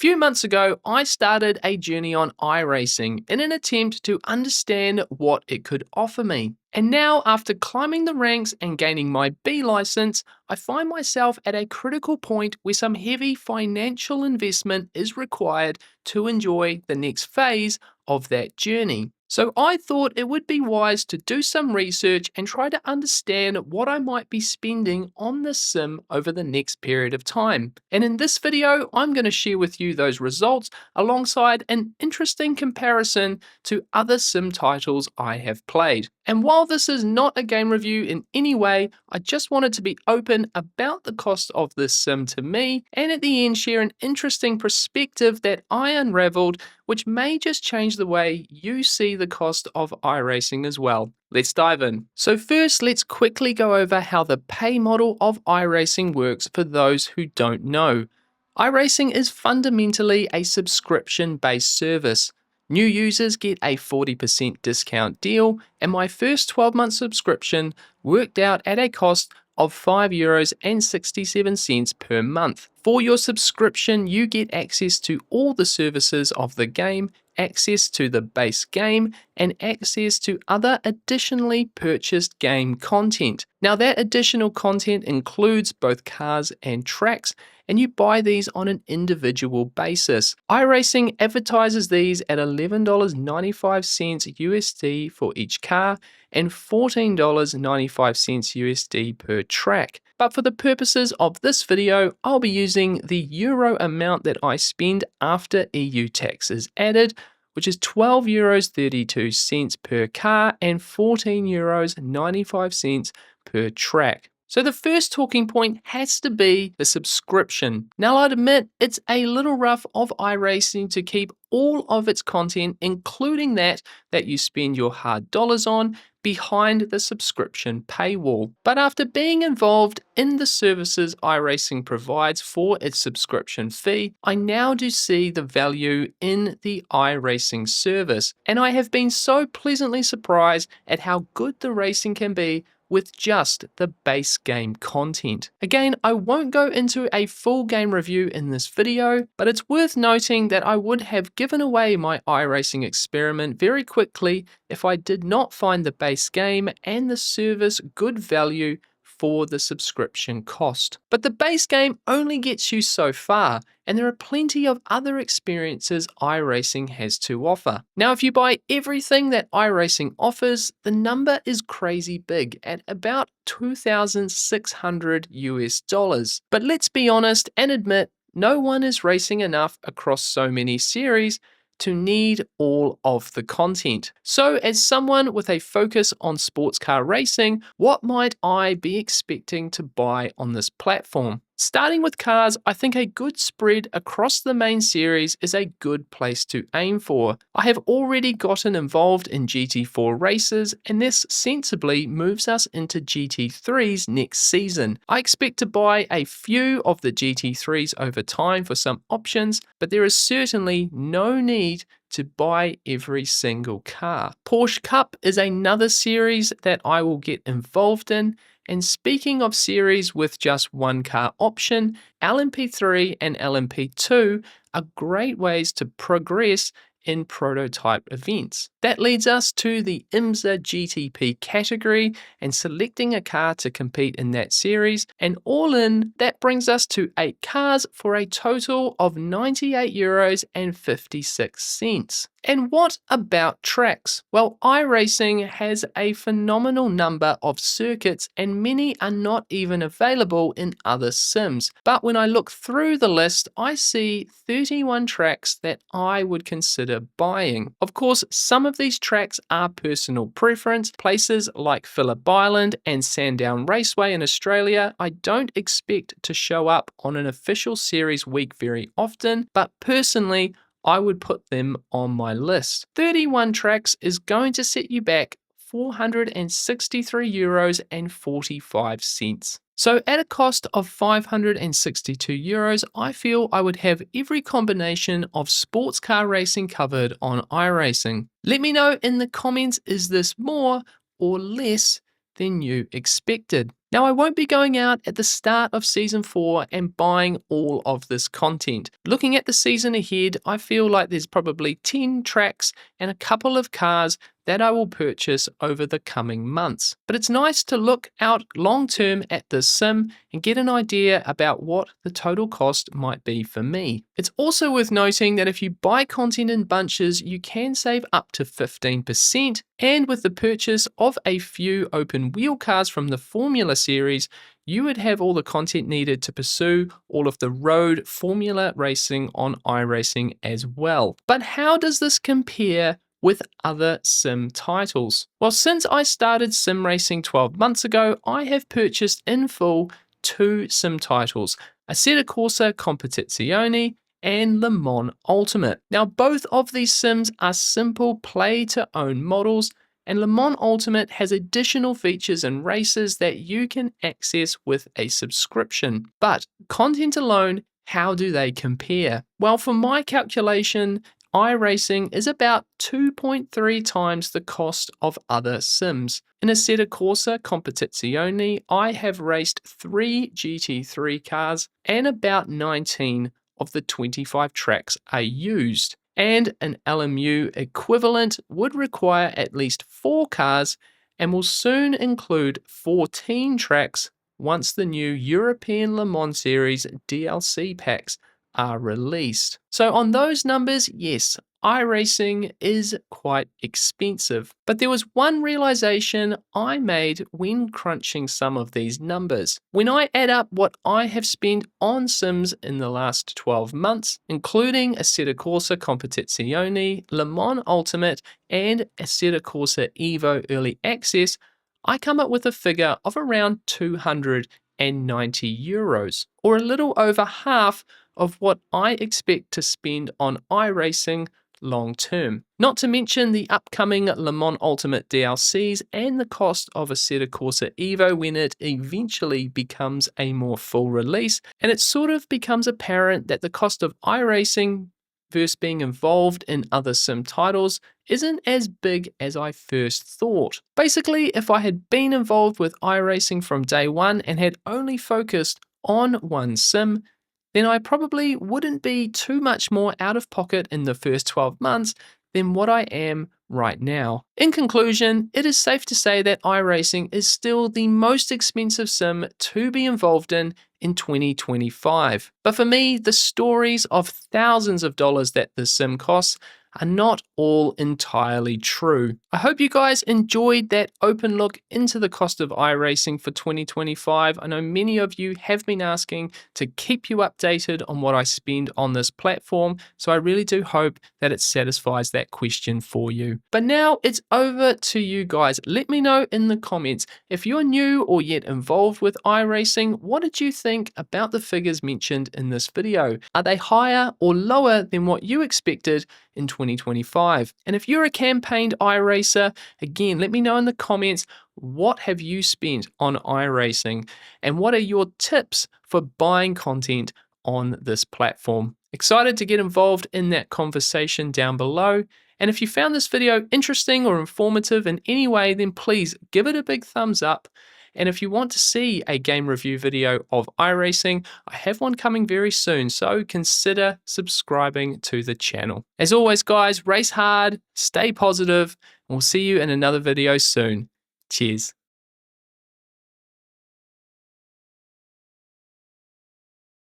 few months ago, I started a journey on iRacing in an attempt to understand what it could offer me. And now, after climbing the ranks and gaining my B license, I find myself at a critical point where some heavy financial investment is required to enjoy the next phase of that journey. So I thought it would be wise to do some research and try to understand what I might be spending on this sim over the next period of time. And in this video, I'm going to share with you those results alongside an interesting comparison to other sim titles I have played. And while this is not a game review in any way, I just wanted to be open about the cost of this sim to me, and at the end share an interesting perspective that I unraveled, which may just change the way you see the cost of iRacing as well. Let's dive in. So first, let's quickly go over how the pay model of iRacing works for those who don't know. iRacing is fundamentally a subscription-based service. New users get a 40% discount deal, and my first 12-month subscription worked out at a cost of €5.67 per month. For your subscription, you get access to all the services of the game, access to the base game, and access to other additionally purchased game content. Now, that additional content includes both cars and tracks, and you buy these on an individual basis. iRacing advertises these at $11.95 USD for each car and $14.95 USD per track. But for the purposes of this video, I'll be using the euro amount that I spend after EU tax is added, which is €12.32 per car and €14.95 per track. So the first talking point has to be the subscription. Now I'd admit it's a little rough of iRacing to keep all of its content, including that you spend your hard dollars on, behind the subscription paywall. But after being involved in the services iRacing provides for its subscription fee, I now do see the value in the iRacing service. And I have been so pleasantly surprised at how good the racing can be with just the base game content. Again, I won't go into a full game review in this video, but it's worth noting that I would have given away my iRacing experiment very quickly if I did not find the base game and the service good value for the subscription cost. But the base game only gets you so far, and there are plenty of other experiences iRacing has to offer. Now, if you buy everything that iRacing offers, the number is crazy big at about $2,600 US. But let's be honest and admit, no one is racing enough across so many series to need all of the content. So as someone with a focus on sports car racing, what might I be expecting to buy on this platform? Starting with cars, I think a good spread across the main series is a good place to aim for. I have already gotten involved in GT4 races, and this sensibly moves us into GT3s next season. I expect to buy a few of the GT3s over time for some options, but there is certainly no need to buy every single car. Porsche Cup is another series that I will get involved in. And speaking of series with just one car option, LMP3 and LMP2 are great ways to progress in prototype events. That leads us to the IMSA GTP category and selecting a car to compete in that series, and all in, that brings us to 8 cars for a total of €98.56. And what about tracks? Well, iRacing has a phenomenal number of circuits and many are not even available in other sims. But when I look through the list, I see 31 tracks that I would consider buying. Of course, some of these tracks are personal preference. Places like Phillip Island and Sandown Raceway in Australia, I don't expect to show up on an official series week very often, but personally, I would put them on my list. 31 tracks is going to set you back €463.45. So at a cost of €562, I feel I would have every combination of sports car racing covered on iRacing. Let me know in the comments, is this more or less than you expected. Now, I won't be going out at the start of Season 4 and buying all of this content. Looking at the season ahead, I feel like there's probably 10 tracks and a couple of cars that I will purchase over the coming months. But it's nice to look out long term at this sim and get an idea about what the total cost might be for me. It's also worth noting that if you buy content in bunches, you can save up to 15%, and with the purchase of a few open wheel cars from the Formula series, you would have all the content needed to pursue all of the road Formula racing on iRacing as well. But how does this compare with other sim titles? Well, since I started sim racing 12 months ago, I have purchased in full two sim titles, Assetto Corsa Competizione and Le Mans Ultimate. Now, both of these sims are simple play-to-own models, and Le Mans Ultimate has additional features and races that you can access with a subscription. But content alone, how do they compare? Well, for my calculation, iRacing is about 2.3 times the cost of other sims. In Assetto Corsa Competizione, I have raced 3 GT3 cars and about 19 of the 25 tracks are used. And an LMU equivalent would require at least 4 cars and will soon include 14 tracks once the new European Le Mans Series DLC packs are released. So on those numbers, yes, iRacing is quite expensive. But there was one realization I made when crunching some of these numbers. When I add up what I have spent on Sims in the last 12 months, including Assetto Corsa Competizione, Le Mans Ultimate, and Assetto Corsa Evo Early Access, I come up with a figure of around €290, or a little over half of what I expect to spend on iRacing long term. Not to mention the upcoming Le Mans Ultimate DLCs and the cost of Assetto Corsa Evo when it eventually becomes a more full release, and it sort of becomes apparent that the cost of iRacing versus being involved in other sim titles isn't as big as I first thought. Basically, if I had been involved with iRacing from day one and had only focused on one sim, then I probably wouldn't be too much more out of pocket in the first 12 months than what I am right now. In conclusion, it is safe to say that iRacing is still the most expensive sim to be involved in 2025. But for me, the stories of thousands of dollars that this sim costs are not all entirely true. I hope you guys enjoyed that open look into the cost of iRacing for 2025. I know many of you have been asking to keep you updated on what I spend on this platform, so I really do hope that it satisfies that question for you. But now it's over to you guys. Let me know in the comments if you're new or yet involved with iRacing, what did you think about the figures mentioned in this video? Are they higher or lower than what you expected in 2025? And if you're a campaigned iRacer, again, let me know in the comments, what have you spent on iRacing and what are your tips for buying content on this platform? Excited to get involved in that conversation down below. And if you found this video interesting or informative in any way, then please give it a big thumbs up. And if you want to see a game review video of iRacing, I have one coming very soon, so consider subscribing to the channel. As always, guys, race hard, stay positive, and we'll see you in another video soon. Cheers.